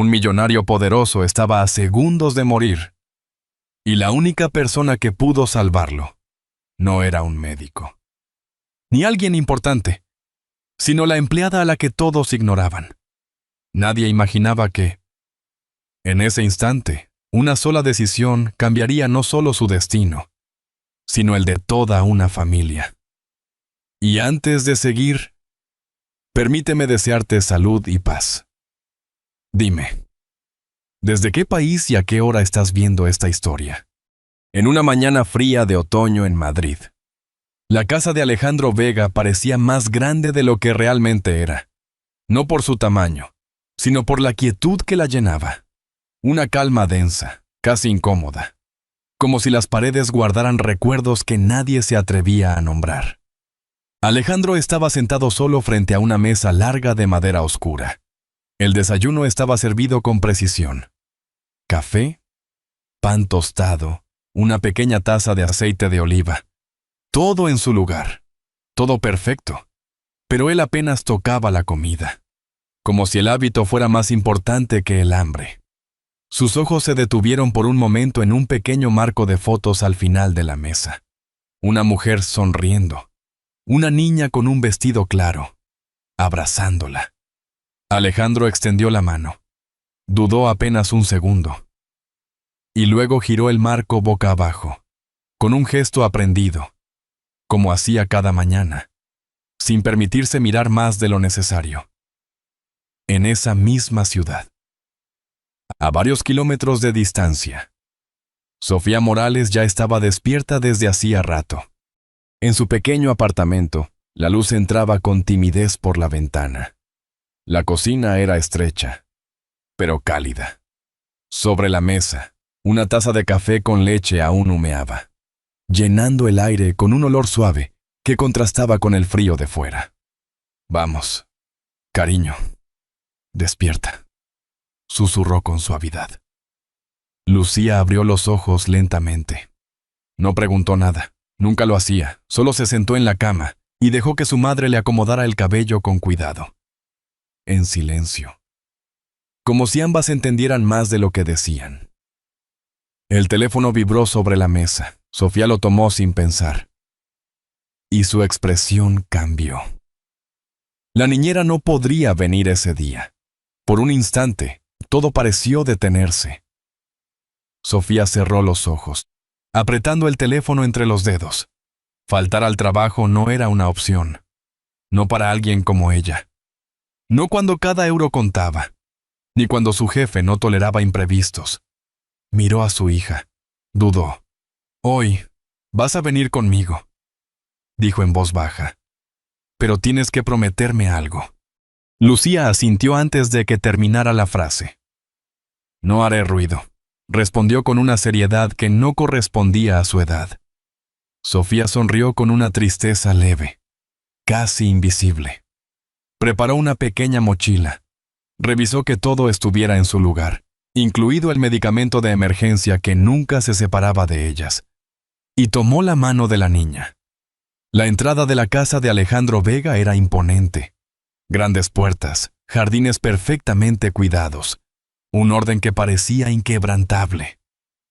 Un millonario poderoso estaba a segundos de morir, y la única persona que pudo salvarlo no era un médico, ni alguien importante, sino la empleada a la que todos ignoraban. Nadie imaginaba que, en ese instante, una sola decisión cambiaría no solo su destino, sino el de toda una familia. Y antes de seguir, permíteme desearte salud y paz. Dime, ¿desde qué país y a qué hora estás viendo esta historia? En una mañana fría de otoño en Madrid. La casa de Alejandro Vega parecía más grande de lo que realmente era. No por su tamaño, sino por la quietud que la llenaba. Una calma densa, casi incómoda. Como si las paredes guardaran recuerdos que nadie se atrevía a nombrar. Alejandro estaba sentado solo frente a una mesa larga de madera oscura. El desayuno estaba servido con precisión. Café, pan tostado, una pequeña taza de aceite de oliva. Todo en su lugar. Todo perfecto. Pero él apenas tocaba la comida. Como si el hábito fuera más importante que el hambre. Sus ojos se detuvieron por un momento en un pequeño marco de fotos al final de la mesa. Una mujer sonriendo. Una niña con un vestido claro. Abrazándola. Alejandro extendió la mano. Dudó apenas un segundo. Y luego giró el marco boca abajo, con un gesto aprendido, como hacía cada mañana, sin permitirse mirar más de lo necesario. En esa misma ciudad, a varios kilómetros de distancia, Sofía Morales ya estaba despierta desde hacía rato. En su pequeño apartamento, la luz entraba con timidez por la ventana. La cocina era estrecha, pero cálida. Sobre la mesa, una taza de café con leche aún humeaba, llenando el aire con un olor suave que contrastaba con el frío de fuera. «Vamos, cariño, despierta», susurró con suavidad. Lucía abrió los ojos lentamente. No preguntó nada, nunca lo hacía, solo se sentó en la cama y dejó que su madre le acomodara el cabello con cuidado. En silencio, como si ambas entendieran más de lo que decían. El teléfono vibró sobre la mesa. Sofía lo tomó sin pensar. Y su expresión cambió. La niñera no podría venir ese día. Por un instante, todo pareció detenerse. Sofía cerró los ojos, apretando el teléfono entre los dedos. Faltar al trabajo no era una opción. No para alguien como ella. No cuando cada euro contaba, ni cuando su jefe no toleraba imprevistos. Miró a su hija. Dudó. «Hoy, vas a venir conmigo», dijo en voz baja. «Pero tienes que prometerme algo». Lucía asintió antes de que terminara la frase. «No haré ruido», respondió con una seriedad que no correspondía a su edad. Sofía sonrió con una tristeza leve, casi invisible. Preparó una pequeña mochila. Revisó que todo estuviera en su lugar, incluido el medicamento de emergencia que nunca se separaba de ellas. Y tomó la mano de la niña. La entrada de la casa de Alejandro Vega era imponente. Grandes puertas, jardines perfectamente cuidados, un orden que parecía inquebrantable.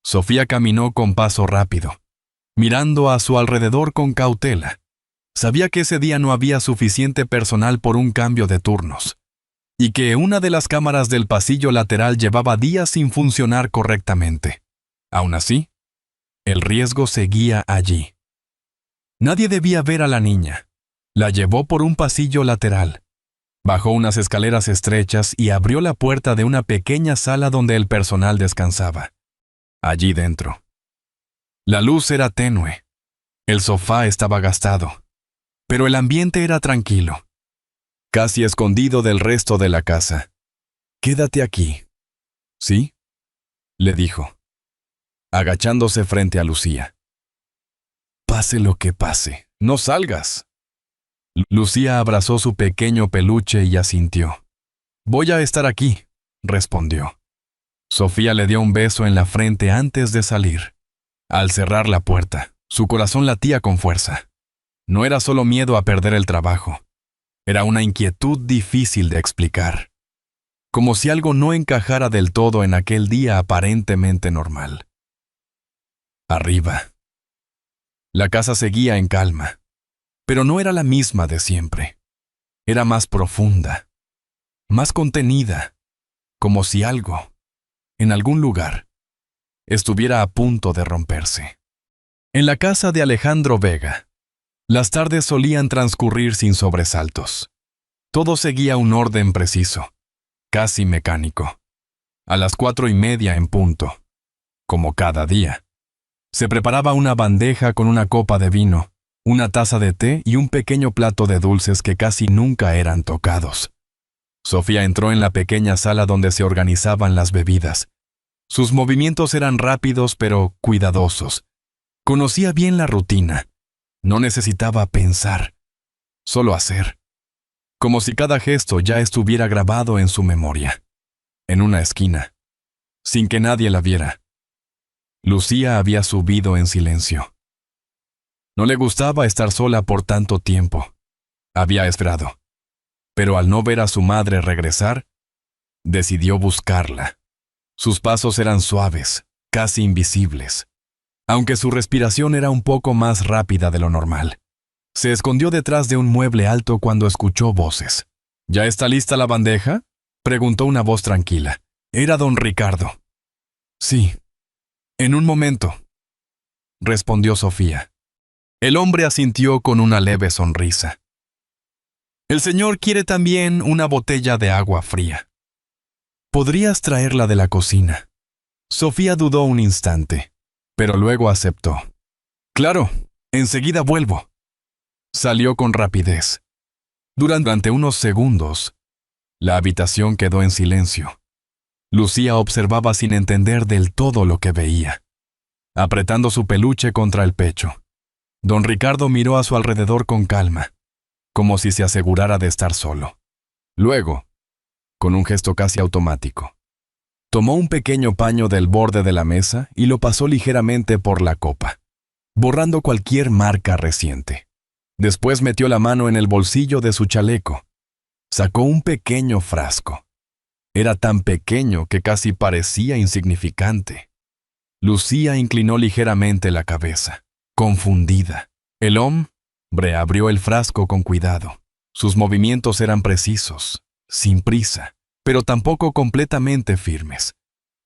Sofía caminó con paso rápido, mirando a su alrededor con cautela. Sabía que ese día no había suficiente personal por un cambio de turnos, y que una de las cámaras del pasillo lateral llevaba días sin funcionar correctamente. Aún así, el riesgo seguía allí. Nadie debía ver a la niña. La llevó por un pasillo lateral. Bajó unas escaleras estrechas y abrió la puerta de una pequeña sala donde el personal descansaba. Allí dentro. La luz era tenue. El sofá estaba gastado. Pero el ambiente era tranquilo. Casi escondido del resto de la casa. «Quédate aquí». «¿Sí?», le dijo, agachándose frente a Lucía. «Pase lo que pase, no salgas». Lucía abrazó su pequeño peluche y asintió. «Voy a estar aquí», respondió. Sofía le dio un beso en la frente antes de salir. Al cerrar la puerta, su corazón latía con fuerza. No era solo miedo a perder el trabajo. Era una inquietud difícil de explicar. como si algo no encajara del todo en aquel día aparentemente normal. Arriba. La casa seguía en calma, pero no era la misma de siempre. Era más profunda, más contenida, como si algo, en algún lugar, estuviera a punto de romperse. En la casa de Alejandro Vega, las tardes solían transcurrir sin sobresaltos. Todo seguía un orden preciso, casi mecánico. A las 4:30 en punto, como cada día, se preparaba una bandeja con una copa de vino, una taza de té y un pequeño plato de dulces que casi nunca eran tocados. Sofía entró en la pequeña sala donde se organizaban las bebidas. Sus movimientos eran rápidos pero cuidadosos. Conocía bien la rutina. No necesitaba pensar, solo hacer. Como si cada gesto ya estuviera grabado en su memoria. En una esquina, sin que nadie la viera, Lucía había subido en silencio. No le gustaba estar sola por tanto tiempo. Había esperado. Pero al no ver a su madre regresar, decidió buscarla. Sus pasos eran suaves, casi invisibles, aunque su respiración era un poco más rápida de lo normal. Se escondió detrás de un mueble alto cuando escuchó voces. ¿Ya está lista la bandeja?, preguntó una voz tranquila. Era don Ricardo. Sí. En un momento, respondió Sofía. El hombre asintió con una leve sonrisa. El señor quiere también una botella de agua fría. ¿Podrías traerla de la cocina? Sofía dudó un instante, pero luego aceptó. Claro, enseguida vuelvo. Salió con rapidez. Durante unos segundos, la habitación quedó en silencio. Lucía observaba sin entender del todo lo que veía, apretando su peluche contra el pecho. Don Ricardo miró a su alrededor con calma, como si se asegurara de estar solo. Luego, con un gesto casi automático, tomó un pequeño paño del borde de la mesa y lo pasó ligeramente por la copa, borrando cualquier marca reciente. Después metió la mano en el bolsillo de su chaleco. Sacó un pequeño frasco. Era tan pequeño que casi parecía insignificante. Lucía inclinó ligeramente la cabeza, confundida. El hombre abrió el frasco con cuidado. Sus movimientos eran precisos, sin prisa, pero tampoco completamente firmes.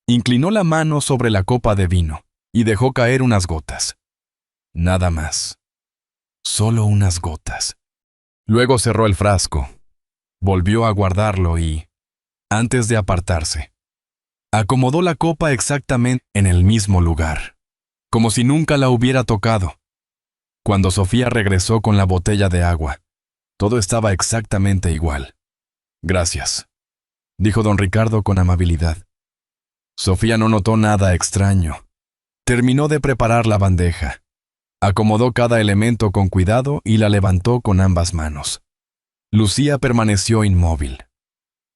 Inclinó la mano sobre la copa de vino y dejó caer unas gotas. Nada más. Solo unas gotas. Luego cerró el frasco, volvió a guardarlo y, antes de apartarse, acomodó la copa exactamente en el mismo lugar, como si nunca la hubiera tocado. Cuando Sofía regresó con la botella de agua, todo estaba exactamente igual. Gracias, dijo don Ricardo con amabilidad. Sofía no notó nada extraño. Terminó de preparar la bandeja. Acomodó cada elemento con cuidado y la levantó con ambas manos. Lucía permaneció inmóvil,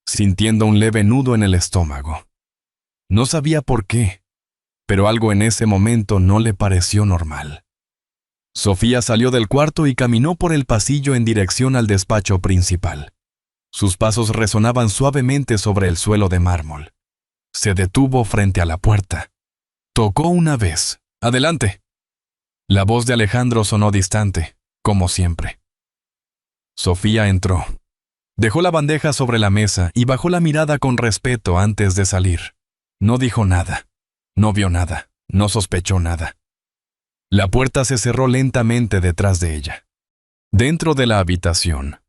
sintiendo un leve nudo en el estómago. No sabía por qué, pero algo en ese momento no le pareció normal. Sofía salió del cuarto y caminó por el pasillo en dirección al despacho principal. Sus pasos resonaban suavemente sobre el suelo de mármol. Se detuvo frente a la puerta. Tocó una vez. «Adelante». La voz de Alejandro sonó distante, como siempre. Sofía entró. Dejó la bandeja sobre la mesa y bajó la mirada con respeto antes de salir. No dijo nada. No vio nada. No sospechó nada. La puerta se cerró lentamente detrás de ella. Dentro de la habitación,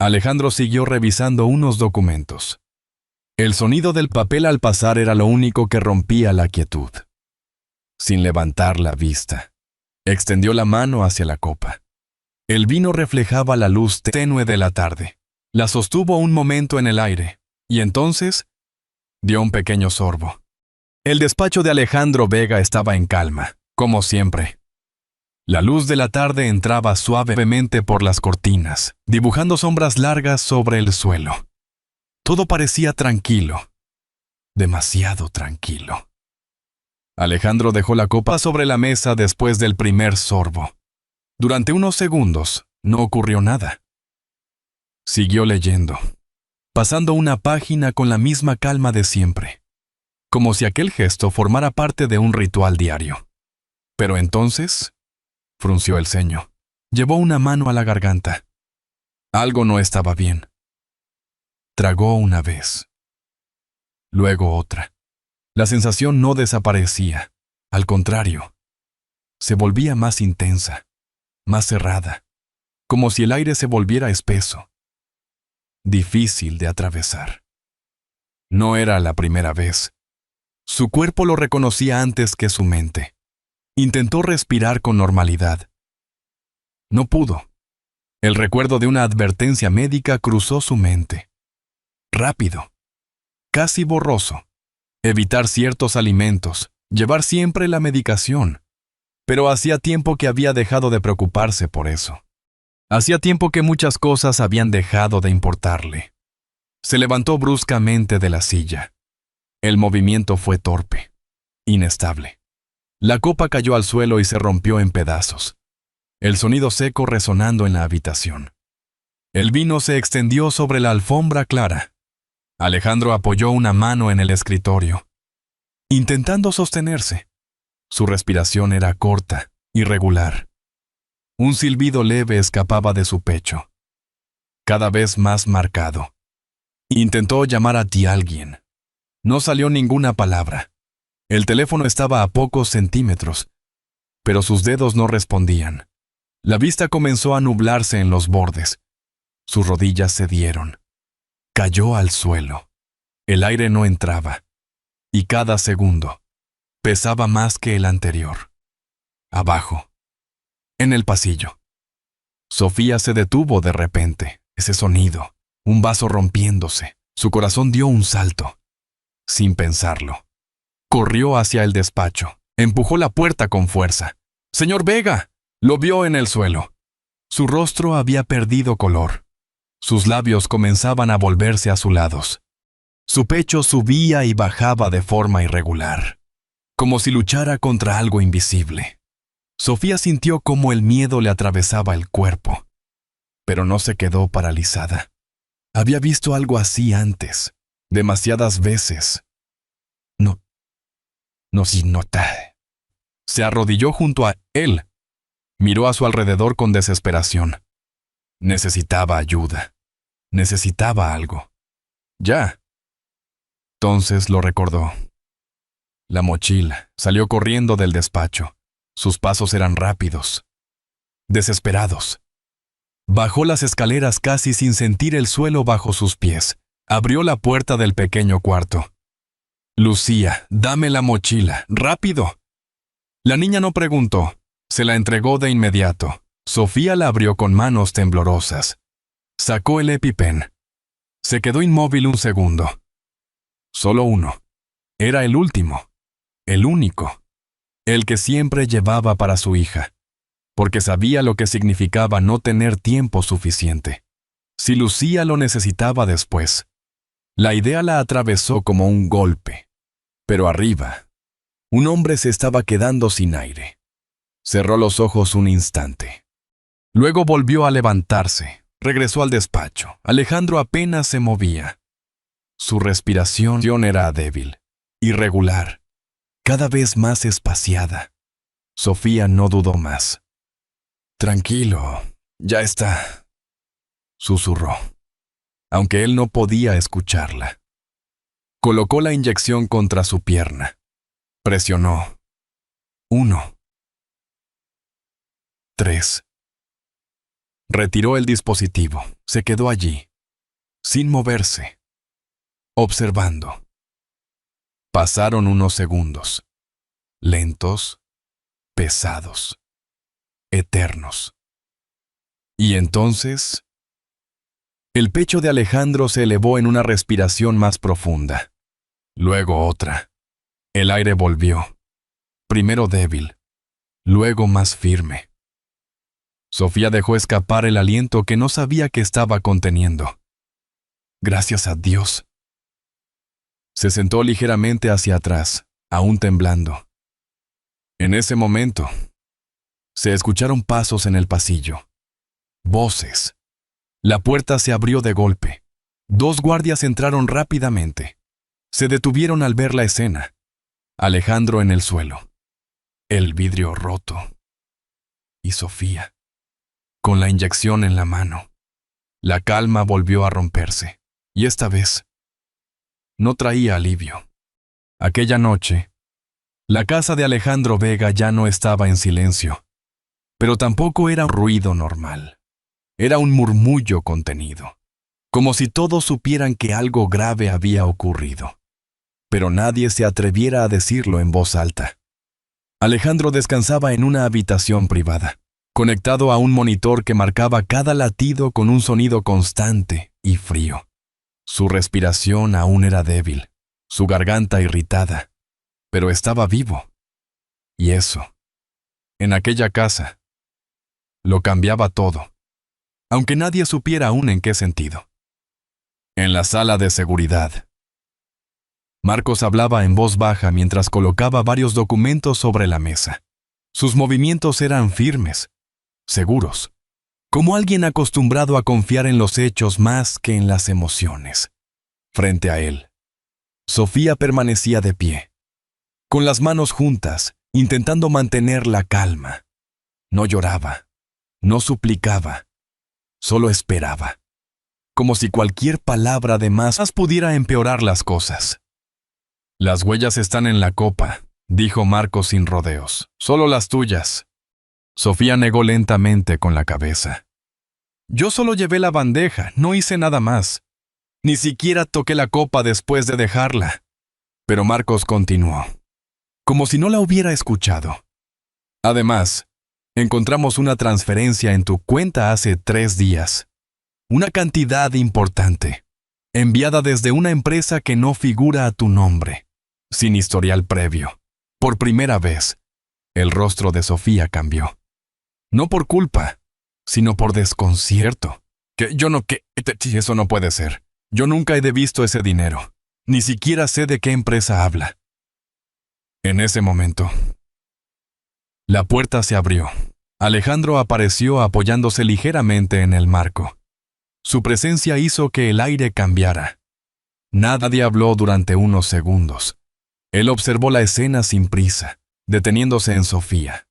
Alejandro siguió revisando unos documentos. El sonido del papel al pasar era lo único que rompía la quietud. Sin levantar la vista, extendió la mano hacia la copa. El vino reflejaba la luz tenue de la tarde. La sostuvo un momento en el aire, y entonces dio un pequeño sorbo. El despacho de Alejandro Vega estaba en calma, como siempre. La luz de la tarde entraba suavemente por las cortinas, dibujando sombras largas sobre el suelo. Todo parecía tranquilo, demasiado tranquilo. Alejandro dejó la copa sobre la mesa después del primer sorbo. Durante unos segundos no ocurrió nada. Siguió leyendo. pasando una página con la misma calma de siempre, como si aquel gesto formara parte de un ritual diario. Pero entonces, frunció el ceño, llevó una mano a la garganta. Algo no estaba bien. Tragó una vez, luego otra. La sensación no desaparecía, al contrario, se volvía más intensa, más cerrada, como si el aire se volviera espeso, difícil de atravesar. No era la primera vez. Su cuerpo lo reconocía antes que su mente. Intentó respirar con normalidad. No pudo. El recuerdo de una advertencia médica cruzó su mente. Rápido, casi borroso. Evitar ciertos alimentos, llevar siempre la medicación. Pero hacía tiempo que había dejado de preocuparse por eso. Hacía tiempo que muchas cosas habían dejado de importarle. Se levantó bruscamente de la silla. El movimiento fue torpe, inestable. La copa cayó al suelo y se rompió en pedazos. El sonido seco resonando en la habitación. El vino se extendió sobre la alfombra clara. Alejandro apoyó una mano en el escritorio, intentando sostenerse. Su respiración era corta, irregular. Un silbido leve escapaba de su pecho, cada vez más marcado. Intentó llamar a alguien. No salió ninguna palabra. El teléfono estaba a pocos centímetros, pero sus dedos no respondían. La vista comenzó a nublarse en los bordes. Sus rodillas cedieron. Cayó al suelo. El aire no entraba, y cada segundo pesaba más que el anterior. Abajo, en el pasillo. Sofía se detuvo de repente. Ese sonido, un vaso rompiéndose. Su corazón dio un salto. Sin pensarlo, corrió hacia el despacho. Empujó la puerta con fuerza. «¡Señor Vega!». Lo vio en el suelo. Su rostro había perdido color. Sus labios comenzaban a volverse azulados. Su pecho subía y bajaba de forma irregular, como si luchara contra algo invisible. Sofía sintió cómo el miedo le atravesaba el cuerpo, pero no se quedó paralizada. Había visto algo así antes, demasiadas veces. No sin notar. Se arrodilló junto a él. Miró a su alrededor con desesperación. Necesitaba ayuda. Necesitaba algo. Ya. Entonces lo recordó. La mochila. Salió corriendo del despacho. Sus pasos eran rápidos, desesperados. Bajó las escaleras casi sin sentir el suelo bajo sus pies. Abrió la puerta del pequeño cuarto. «Lucía, dame la mochila, rápido». La niña no preguntó. Se la entregó de inmediato. Sofía la abrió con manos temblorosas. Sacó el EpiPen. Se quedó inmóvil un segundo. Solo uno. Era el último. El único. El que siempre llevaba para su hija. Porque sabía lo que significaba no tener tiempo suficiente. Si Lucía lo necesitaba después. La idea la atravesó como un golpe. Pero arriba, un hombre se estaba quedando sin aire. Cerró los ojos un instante. Luego volvió a levantarse. Regresó al despacho. Alejandro apenas se movía. Su respiración era débil, irregular, cada vez más espaciada. Sofía no dudó más. «Tranquilo, ya está», susurró, aunque él no podía escucharla. Colocó la inyección contra su pierna. Presionó. 1, 3. Retiró el dispositivo. Se quedó allí, sin moverse, observando. Pasaron unos segundos. Lentos, pesados, eternos. Y entonces, el pecho de Alejandro se elevó en una respiración más profunda. Luego otra. El aire volvió. Primero débil, luego más firme. Sofía dejó escapar el aliento que no sabía que estaba conteniendo. Gracias a Dios. Se sentó ligeramente hacia atrás, aún temblando. En ese momento, se escucharon pasos en el pasillo. Voces. La puerta se abrió de golpe. 2 guardias entraron rápidamente. Se detuvieron al ver la escena. Alejandro en el suelo, el vidrio roto, y Sofía, con la inyección en la mano. La calma volvió a romperse, y esta vez no traía alivio. Aquella noche, la casa de Alejandro Vega ya no estaba en silencio, pero tampoco era un ruido normal. Era un murmullo contenido, como si todos supieran que algo grave había ocurrido, pero nadie se atreviera a decirlo en voz alta. Alejandro descansaba en una habitación privada, conectado a un monitor que marcaba cada latido con un sonido constante y frío. Su respiración aún era débil, su garganta irritada, pero estaba vivo. Y eso, en aquella casa, lo cambiaba todo, aunque nadie supiera aún en qué sentido. En la sala de seguridad, Marcos hablaba en voz baja mientras colocaba varios documentos sobre la mesa. Sus movimientos eran firmes, seguros, como alguien acostumbrado a confiar en los hechos más que en las emociones. Frente a él, Sofía permanecía de pie, con las manos juntas, intentando mantener la calma. No lloraba, no suplicaba, solo esperaba, como si cualquier palabra de más pudiera empeorar las cosas. Las huellas están en la copa, dijo Marcos sin rodeos. Solo las tuyas. Sofía negó lentamente con la cabeza. Yo solo llevé la bandeja, no hice nada más. Ni siquiera toqué la copa después de dejarla. Pero Marcos continuó, como si no la hubiera escuchado. Además, encontramos una transferencia en tu cuenta hace 3 días. Una cantidad importante, enviada desde una empresa que no figura a tu nombre, sin historial previo. Por primera vez, el rostro de Sofía cambió. No por culpa, sino por desconcierto. Eso no puede ser. Yo nunca he visto ese dinero. Ni siquiera sé de qué empresa habla. En ese momento, la puerta se abrió. Alejandro apareció apoyándose ligeramente en el marco. Su presencia hizo que el aire cambiara. Nadie habló durante unos segundos. Él observó la escena sin prisa, deteniéndose en Sofía.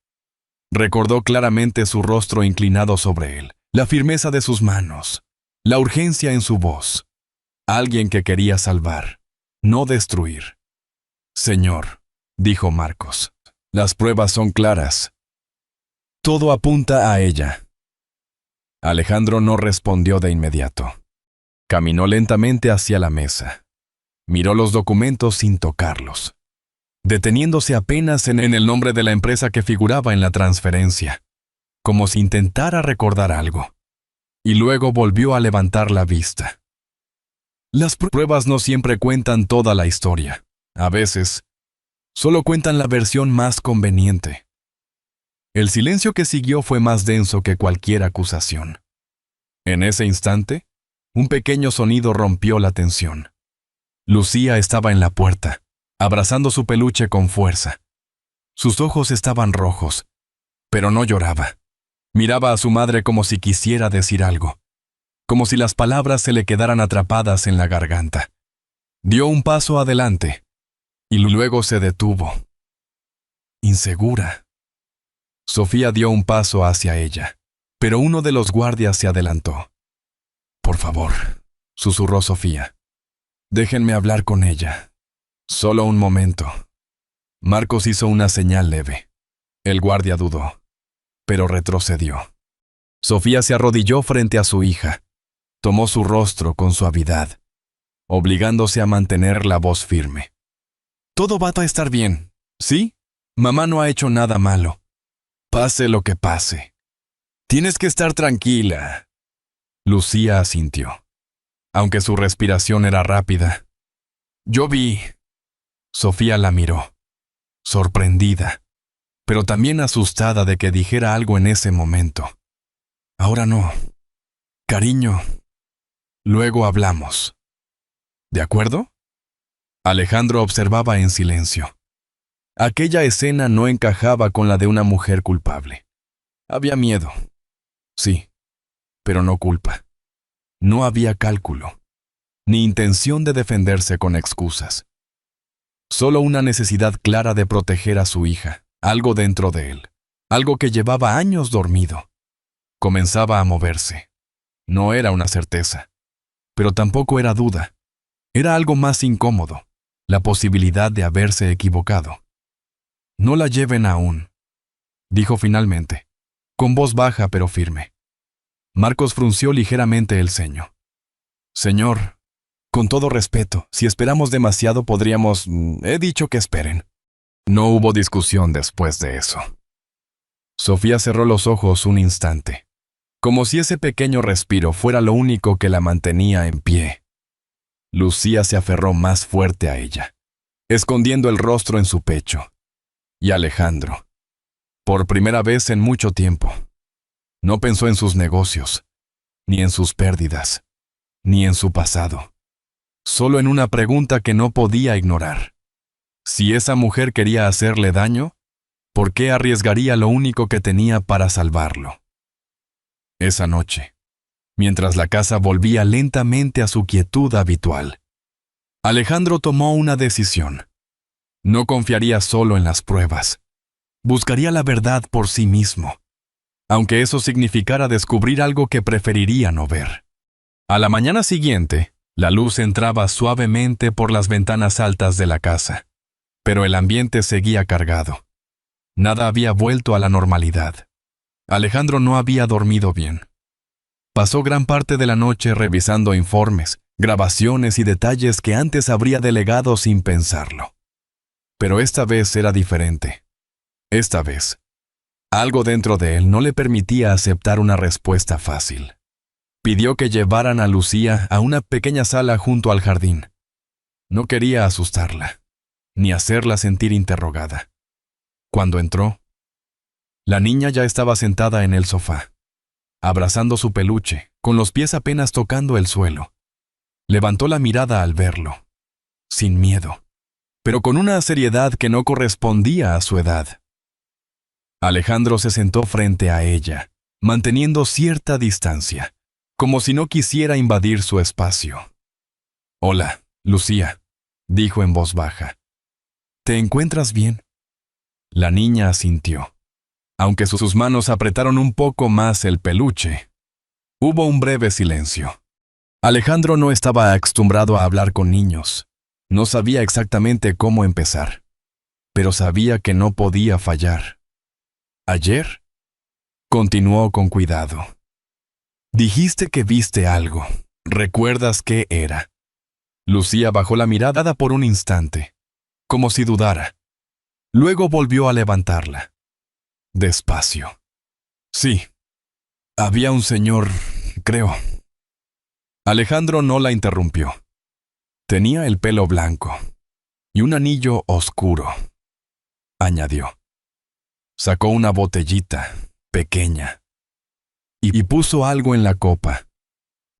Recordó claramente su rostro inclinado sobre él, la firmeza de sus manos, la urgencia en su voz. Alguien que quería salvar, no destruir. Señor, dijo Marcos, las pruebas son claras. Todo apunta a ella. Alejandro no respondió de inmediato. Caminó lentamente hacia la mesa. Miró los documentos sin tocarlos, deteniéndose apenas en el nombre de la empresa que figuraba en la transferencia, como si intentara recordar algo. Y luego volvió a levantar la vista. Las pruebas no siempre cuentan toda la historia. A veces, solo cuentan la versión más conveniente. El silencio que siguió fue más denso que cualquier acusación. En ese instante, un pequeño sonido rompió la tensión. Lucía estaba en la puerta, abrazando su peluche con fuerza. Sus ojos estaban rojos, pero no lloraba. Miraba a su madre como si quisiera decir algo, como si las palabras se le quedaran atrapadas en la garganta. Dio un paso adelante, y luego se detuvo. Insegura. Sofía dio un paso hacia ella, pero uno de los guardias se adelantó. Por favor, susurró Sofía. Déjenme hablar con ella. Solo un momento. Marcos hizo una señal leve. El guardia dudó, pero retrocedió. Sofía se arrodilló frente a su hija. Tomó su rostro con suavidad, obligándose a mantener la voz firme. Todo va a estar bien, ¿sí? Mamá no ha hecho nada malo. Pase lo que pase. Tienes que estar tranquila. Lucía asintió, aunque su respiración era rápida. Yo vi. Sofía la miró, sorprendida, pero también asustada de que dijera algo en ese momento. Ahora no. Cariño. Luego hablamos. ¿De acuerdo? Alejandro observaba en silencio. Aquella escena no encajaba con la de una mujer culpable. Había miedo. Sí, pero no culpa. No había cálculo. ni intención de defenderse con excusas. Solo una necesidad clara de proteger a su hija, algo dentro de él, algo que llevaba años dormido. Comenzaba a moverse. No era una certeza, pero tampoco era duda. Era algo más incómodo, la posibilidad de haberse equivocado. «No la lleven aún», dijo finalmente, con voz baja pero firme. Marcos frunció ligeramente el ceño. «Señor, con todo respeto, si esperamos demasiado podríamos... He dicho que esperen». No hubo discusión después de eso. Sofía cerró los ojos un instante, como si ese pequeño respiro fuera lo único que la mantenía en pie. Lucía se aferró más fuerte a ella, escondiendo el rostro en su pecho. Y Alejandro, por primera vez en mucho tiempo, no pensó en sus negocios, ni en sus pérdidas, ni en su pasado. Solo en una pregunta que no podía ignorar. Si esa mujer quería hacerle daño, ¿por qué arriesgaría lo único que tenía para salvarlo? Esa noche, mientras la casa volvía lentamente a su quietud habitual, Alejandro tomó una decisión. No confiaría solo en las pruebas. Buscaría la verdad por sí mismo, aunque eso significara descubrir algo que preferiría no ver. A la mañana siguiente, la luz entraba suavemente por las ventanas altas de la casa, pero el ambiente seguía cargado. Nada había vuelto a la normalidad. Alejandro no había dormido bien. Pasó gran parte de la noche revisando informes, grabaciones y detalles que antes habría delegado sin pensarlo. Pero esta vez era diferente. Esta vez, algo dentro de él no le permitía aceptar una respuesta fácil. Pidió que llevaran a Lucía a una pequeña sala junto al jardín. No quería asustarla, ni hacerla sentir interrogada. Cuando entró, la niña ya estaba sentada en el sofá, abrazando su peluche, con los pies apenas tocando el suelo. Levantó la mirada al verlo, sin miedo, pero con una seriedad que no correspondía a su edad. Alejandro se sentó frente a ella, manteniendo cierta distancia, como si no quisiera invadir su espacio. «Hola, Lucía», dijo en voz baja. «¿Te encuentras bien?» La niña asintió. Aunque sus manos apretaron un poco más el peluche, hubo un breve silencio. Alejandro no estaba acostumbrado a hablar con niños. No sabía exactamente cómo empezar, pero sabía que no podía fallar. «¿Ayer?» Continuó con cuidado. «Dijiste que viste algo. ¿Recuerdas qué era?» Lucía bajó la mirada por un instante, como si dudara. Luego volvió a levantarla. Despacio. «Sí. Había un señor, creo». Alejandro no la interrumpió. «Tenía el pelo blanco y un anillo oscuro», añadió. Sacó una botellita, pequeña, y puso algo en la copa.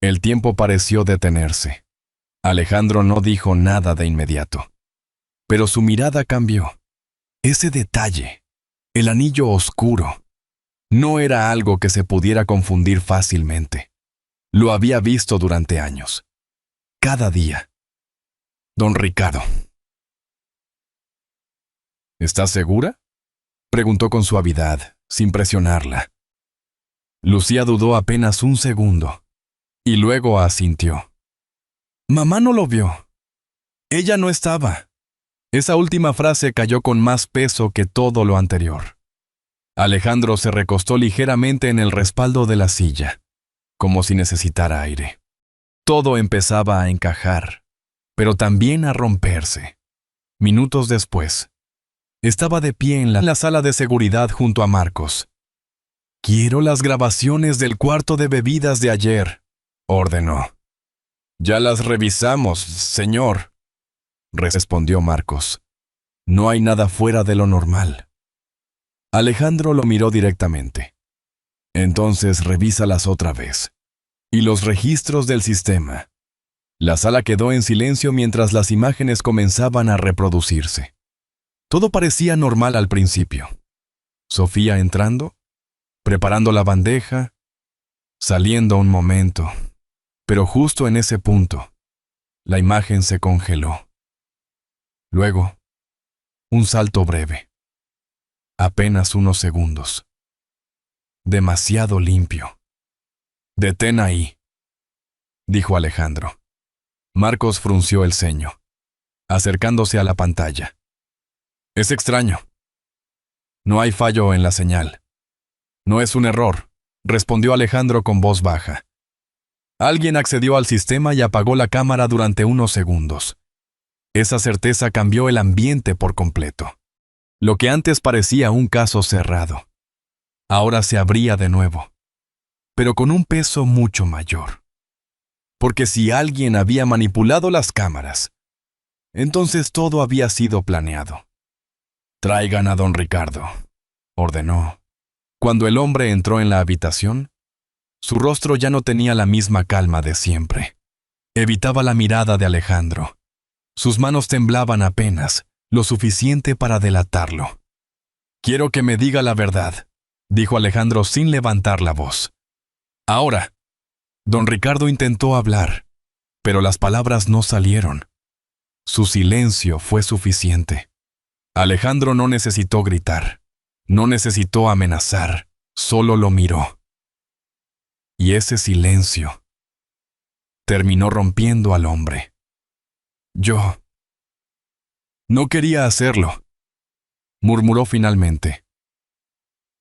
El tiempo pareció detenerse. Alejandro no dijo nada de inmediato, pero su mirada cambió. Ese detalle, el anillo oscuro, no era algo que se pudiera confundir fácilmente. Lo había visto durante años. Cada día. «Don Ricardo». «¿Estás segura?», preguntó con suavidad, sin presionarla. Lucía dudó apenas un segundo, y luego asintió. «Mamá no lo vio. Ella no estaba». Esa última frase cayó con más peso que todo lo anterior. Alejandro se recostó ligeramente en el respaldo de la silla, como si necesitara aire. Todo empezaba a encajar, pero también a romperse. Minutos después, estaba de pie en la sala de seguridad junto a Marcos. «Quiero las grabaciones del cuarto de bebidas de ayer», ordenó. «Ya las revisamos, señor», respondió Marcos. «No hay nada fuera de lo normal». Alejandro lo miró directamente. «Entonces revísalas otra vez. Y los registros del sistema». La sala quedó en silencio mientras las imágenes comenzaban a reproducirse. Todo parecía normal al principio. Sofía entrando, preparando la bandeja, saliendo un momento, pero justo en ese punto, La imagen se congeló. Luego, un salto breve. Apenas unos segundos. Demasiado limpio. «Detén ahí», dijo Alejandro. Marcos frunció el ceño, acercándose a la pantalla. «Es extraño. No hay fallo en la señal. No es un error», respondió Alejandro con voz baja. Alguien accedió al sistema y apagó la cámara durante unos segundos. Esa certeza cambió el ambiente por completo. Lo que antes parecía un caso cerrado, ahora se abría de nuevo, pero con un peso mucho mayor. Porque si alguien había manipulado las cámaras, entonces todo había sido planeado. «Traigan a don Ricardo», ordenó. Cuando el hombre entró en la habitación, su rostro ya no tenía la misma calma de siempre. Evitaba la mirada de Alejandro. Sus manos temblaban apenas, lo suficiente para delatarlo. «Quiero que me diga la verdad», dijo Alejandro sin levantar la voz. «Ahora». Don Ricardo intentó hablar, pero las palabras no salieron. Su silencio fue suficiente. Alejandro no necesitó gritar, no necesitó amenazar, solo lo miró. Y ese silencio terminó rompiendo al hombre. «Yo no quería hacerlo», murmuró finalmente.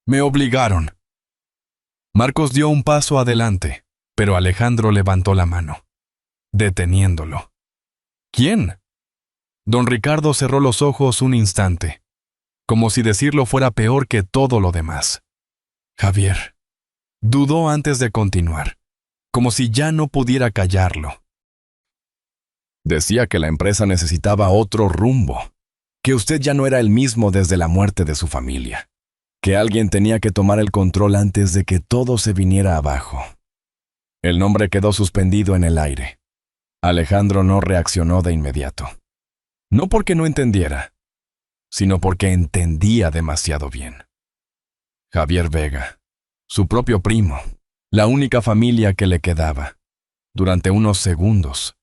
«Me obligaron». Marcos dio un paso adelante, pero Alejandro levantó la mano, deteniéndolo. «¿Quién?». Don Ricardo cerró los ojos un instante, como si decirlo fuera peor que todo lo demás. «Javier». Dudó antes de continuar, como si ya no pudiera callarlo. «Decía que la empresa necesitaba otro rumbo, que usted ya no era el mismo desde la muerte de su familia, que alguien tenía que tomar el control antes de que todo se viniera abajo». El nombre quedó suspendido en el aire. Alejandro no reaccionó de inmediato. No porque no entendiera, sino porque entendía demasiado bien. Javier Vega, su propio primo, la única familia que le quedaba. Durante unos segundos,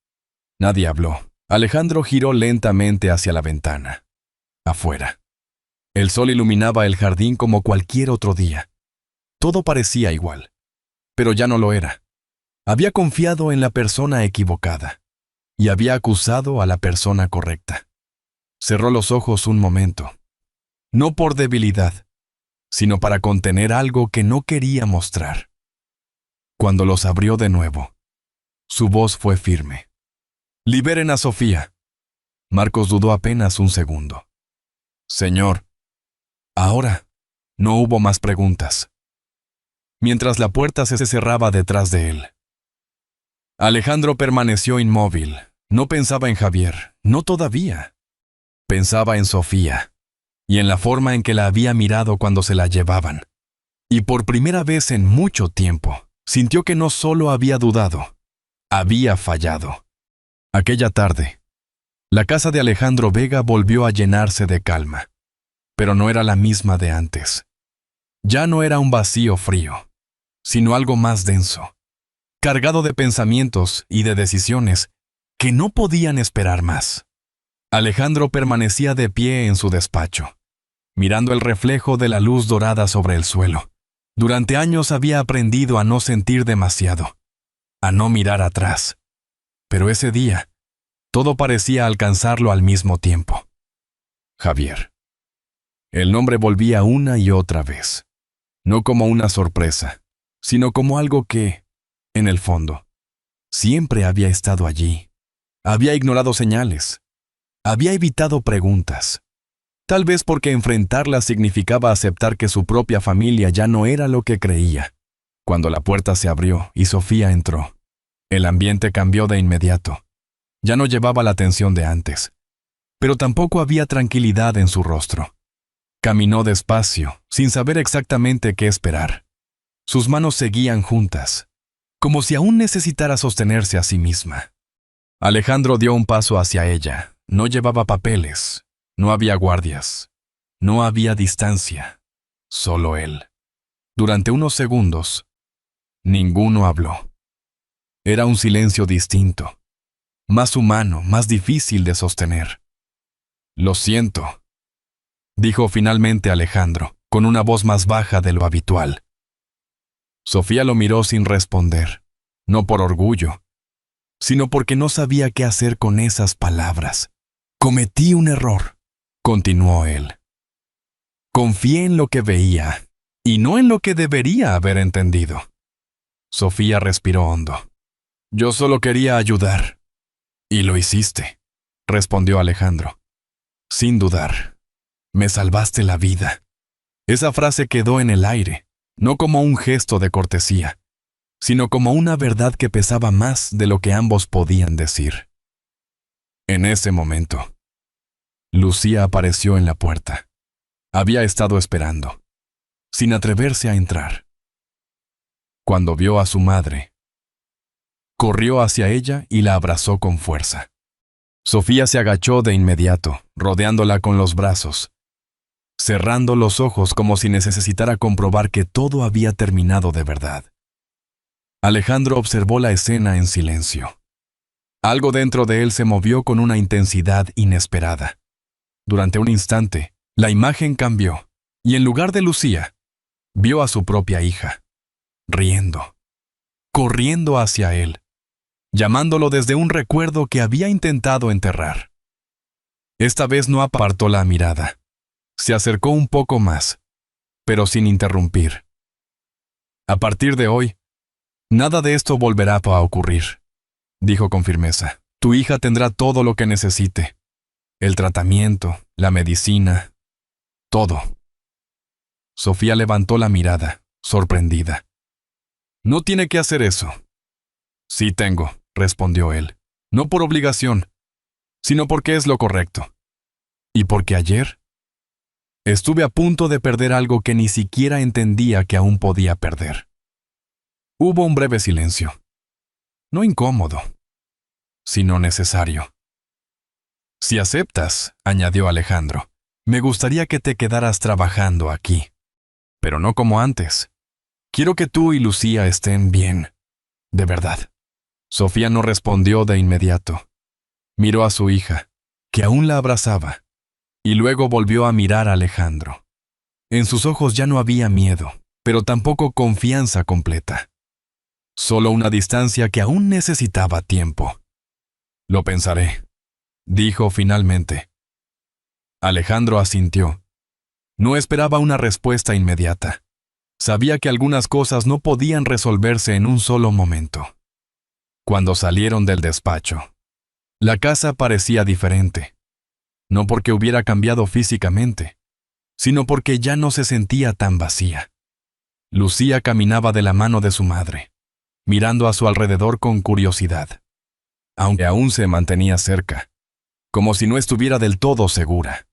nadie habló. Alejandro giró lentamente hacia la ventana. Afuera. El sol iluminaba el jardín como cualquier otro día. Todo parecía igual, pero ya no lo era. Había confiado en la persona equivocada y había acusado a la persona correcta. Cerró los ojos un momento, no por debilidad, sino para contener algo que no quería mostrar. Cuando los abrió de nuevo, su voz fue firme. «Liberen a Sofía». Marcos dudó apenas un segundo. «Señor». Ahora no hubo más preguntas. Mientras la puerta se cerraba detrás de él, Alejandro permaneció inmóvil. No pensaba en Javier, no todavía. Pensaba en Sofía y en la forma en que la había mirado cuando se la llevaban. Y por primera vez en mucho tiempo, sintió que no solo había dudado, había fallado. Aquella tarde, la casa de Alejandro Vega volvió a llenarse de calma, pero no era la misma de antes. Ya no era un vacío frío, sino algo más denso, cargado de pensamientos y de decisiones que no podían esperar más. Alejandro permanecía de pie en su despacho, mirando el reflejo de la luz dorada sobre el suelo. Durante años había aprendido a no sentir demasiado, a no mirar atrás. Pero ese día, todo parecía alcanzarlo al mismo tiempo. Javier. El nombre volvía una y otra vez, no como una sorpresa, sino como algo que, en el fondo, siempre había estado allí. Había ignorado señales, había evitado preguntas, tal vez porque enfrentarlas significaba aceptar que su propia familia ya no era lo que creía. Cuando la puerta se abrió y Sofía entró, el ambiente cambió de inmediato. Ya no llevaba la tensión de antes, pero tampoco había tranquilidad en su rostro. Caminó despacio, sin saber exactamente qué esperar. Sus manos seguían juntas, como si aún necesitara sostenerse a sí misma. Alejandro dio un paso hacia ella. No llevaba papeles, no había guardias, no había distancia, solo él. Durante unos segundos, ninguno habló. Era un silencio distinto, más humano, más difícil de sostener. Lo siento, dijo finalmente Alejandro, con una voz más baja de lo habitual. Sofía lo miró sin responder, no por orgullo, sino porque no sabía qué hacer con esas palabras. Cometí un error, continuó él. Confié en lo que veía, y no en lo que debería haber entendido. Sofía respiró hondo. Yo solo quería ayudar. Y lo hiciste, respondió Alejandro. Sin dudar, me salvaste la vida. Esa frase quedó en el aire, no como un gesto de cortesía, sino como una verdad que pesaba más de lo que ambos podían decir. En ese momento, Lucía apareció en la puerta. Había estado esperando, sin atreverse a entrar. Cuando vio a su madre, corrió hacia ella y la abrazó con fuerza. Sofía se agachó de inmediato, rodeándola con los brazos, cerrando los ojos como si necesitara comprobar que todo había terminado de verdad. Alejandro observó la escena en silencio. Algo dentro de él se movió con una intensidad inesperada. Durante un instante, la imagen cambió, y en lugar de Lucía, vio a su propia hija, riendo, corriendo hacia él, llamándolo desde un recuerdo que había intentado enterrar. Esta vez no apartó la mirada. Se acercó un poco más, pero sin interrumpir. A partir de hoy, nada de esto volverá a ocurrir, dijo con firmeza. Tu hija tendrá todo lo que necesite. El tratamiento, la medicina, todo. Sofía levantó la mirada, sorprendida. No tiene que hacer eso. Sí tengo, respondió él. No por obligación, sino porque es lo correcto. ¿Y porque ayer? Estuve a punto de perder algo que ni siquiera entendía que aún podía perder. Hubo un breve silencio. No incómodo, sino necesario. Si aceptas, añadió Alejandro, me gustaría que te quedaras trabajando aquí. Pero no como antes. Quiero que tú y Lucía estén bien. De verdad. Sofía no respondió de inmediato. Miró a su hija, que aún la abrazaba, y luego volvió a mirar a Alejandro. En sus ojos ya no había miedo, pero tampoco confianza completa. Solo una distancia que aún necesitaba tiempo. Lo pensaré, dijo finalmente. Alejandro asintió. No esperaba una respuesta inmediata. Sabía que algunas cosas no podían resolverse en un solo momento. Cuando salieron del despacho, la casa parecía diferente. No porque hubiera cambiado físicamente, sino porque ya no se sentía tan vacía. Lucía caminaba de la mano de su madre, mirando a su alrededor con curiosidad, aunque aún se mantenía cerca, como si no estuviera del todo segura.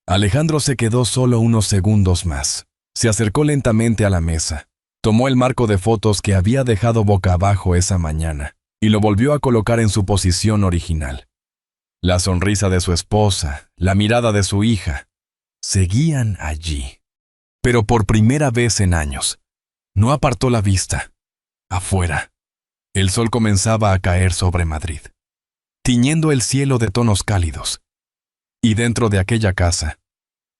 Alejandro se quedó solo unos segundos más. Se acercó lentamente a la mesa, tomó el marco de fotos que había dejado boca abajo esa mañana y lo volvió a colocar en su posición original. La sonrisa de su esposa, la mirada de su hija, seguían allí. Pero por primera vez en años, no apartó la vista. Afuera, el sol comenzaba a caer sobre Madrid, tiñendo el cielo de tonos cálidos. Y dentro de aquella casa,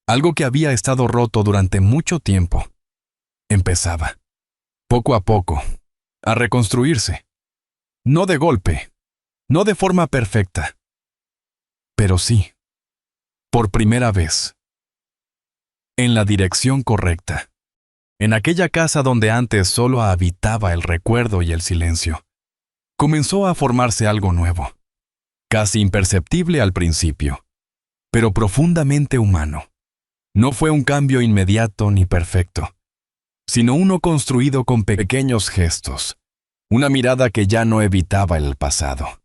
algo que había estado roto durante mucho tiempo, empezaba, poco a poco, a reconstruirse. No de golpe, no de forma perfecta, pero sí, por primera vez, en la dirección correcta. En aquella casa donde antes solo habitaba el recuerdo y el silencio, comenzó a formarse algo nuevo, casi imperceptible al principio, pero profundamente humano. No fue un cambio inmediato ni perfecto, sino uno construido con pequeños gestos, una mirada que ya no evitaba el pasado,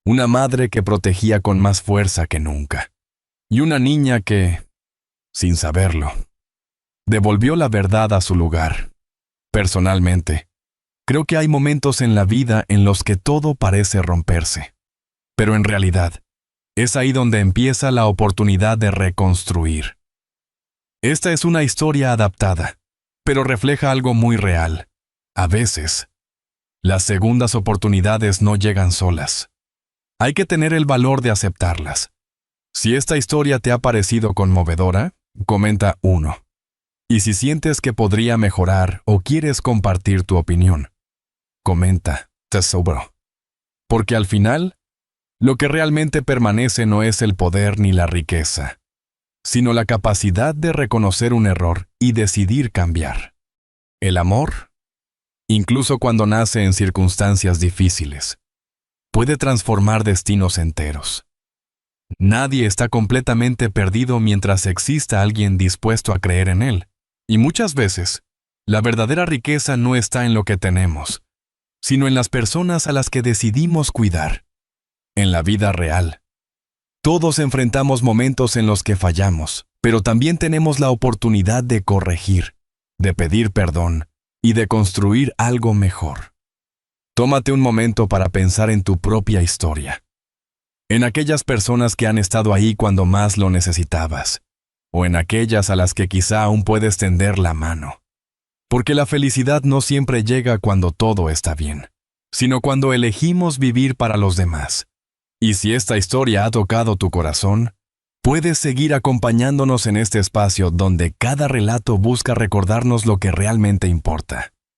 una madre que protegía con más fuerza que nunca, y una niña que, sin saberlo, devolvió la verdad a su lugar. Personalmente, creo que hay momentos en la vida en los que todo parece romperse, pero en realidad, es ahí donde empieza la oportunidad de reconstruir. Esta es una historia adaptada, pero refleja algo muy real. A veces, las segundas oportunidades no llegan solas. Hay que tener el valor de aceptarlas. Si esta historia te ha parecido conmovedora, comenta 1. Y si sientes que podría mejorar o quieres compartir tu opinión, comenta tesoro. Porque al final, lo que realmente permanece no es el poder ni la riqueza, sino la capacidad de reconocer un error y decidir cambiar. El amor, incluso cuando nace en circunstancias difíciles, puede transformar destinos enteros. Nadie está completamente perdido mientras exista alguien dispuesto a creer en él. Y muchas veces, la verdadera riqueza no está en lo que tenemos, sino en las personas a las que decidimos cuidar. En la vida real, todos enfrentamos momentos en los que fallamos, pero también tenemos la oportunidad de corregir, de pedir perdón y de construir algo mejor. Tómate un momento para pensar en tu propia historia, en aquellas personas que han estado ahí cuando más lo necesitabas, o en aquellas a las que quizá aún puedes tender la mano. Porque la felicidad no siempre llega cuando todo está bien, sino cuando elegimos vivir para los demás. Y si esta historia ha tocado tu corazón, puedes seguir acompañándonos en este espacio donde cada relato busca recordarnos lo que realmente importa.